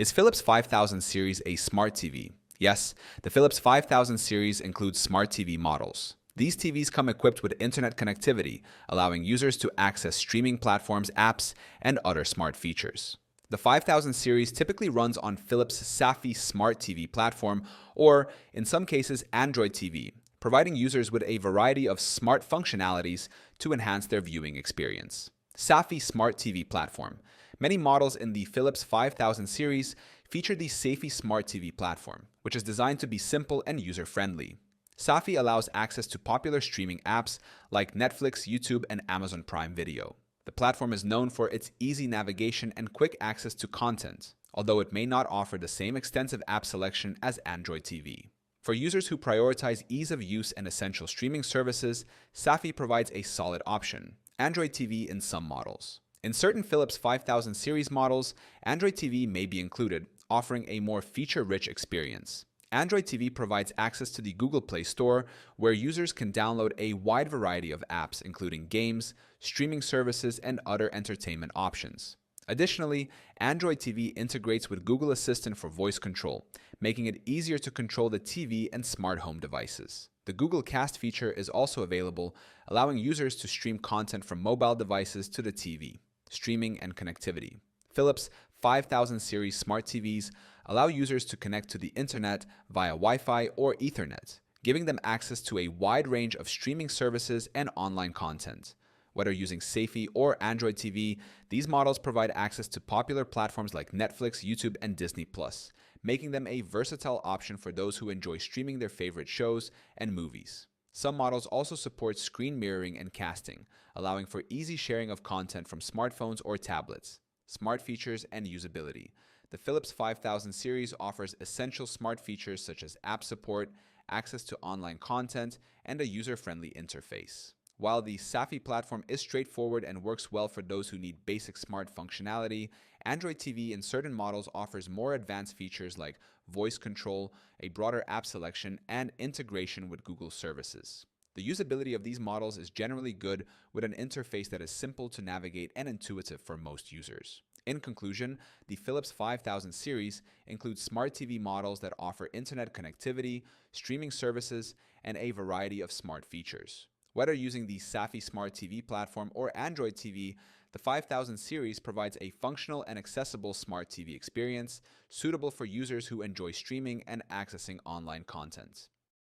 Is Philips 5000 series a smart TV? Yes, the Philips 5000 series includes smart TV models. These TVs come equipped with internet connectivity, allowing users to access streaming platforms, apps, and other smart features. The 5000 series typically runs on Philips Safy Smart TV platform or, in some cases, Android TV, providing users with a variety of smart functionalities to enhance their viewing experience. Safy Smart TV platform. Many models in the Philips 5000 series feature the Safy Smart TV platform, which is designed to be simple and user-friendly. Saphi allows access to popular streaming apps like Netflix, YouTube, and Amazon Prime Video. The platform is known for its easy navigation and quick access to content, although it may not offer the same extensive app selection as Android TV. For users who prioritize ease of use and essential streaming services, Saphi provides a solid option: Android TV in some models. In certain Philips 5000 series models, Android TV may be included, offering a more feature-rich experience. Android TV provides access to the Google Play Store, where users can download a wide variety of apps, including games, streaming services, and other entertainment options. Additionally, Android TV integrates with Google Assistant for voice control, making it easier to control the TV and smart home devices. The Google Cast feature is also available, allowing users to stream content from mobile devices to the TV. Streaming and connectivity. Philips 5000 series smart TVs allow users to connect to the internet via Wi-Fi or Ethernet, giving them access to a wide range of streaming services and online content. Whether using Safy or Android TV, these models provide access to popular platforms like Netflix, YouTube, and Disney+, making them a versatile option for those who enjoy streaming their favorite shows and movies. Some models also support screen mirroring and casting, allowing for easy sharing of content from smartphones or tablets. Smart features and usability. The Philips 5000 series offers essential smart features such as app support, access to online content, and a user-friendly interface. While the Safy platform is straightforward and works well for those who need basic smart functionality, Android TV in certain models offers more advanced features like voice control, a broader app selection, and integration with Google services. The usability of these models is generally good, with an interface that is simple to navigate and intuitive for most users. In conclusion, the Philips 5000 series includes smart TV models that offer internet connectivity, streaming services, and a variety of smart features. Whether using the Safy Smart TV platform or Android TV, the 5000 series provides a functional and accessible smart TV experience suitable for users who enjoy streaming and accessing online content.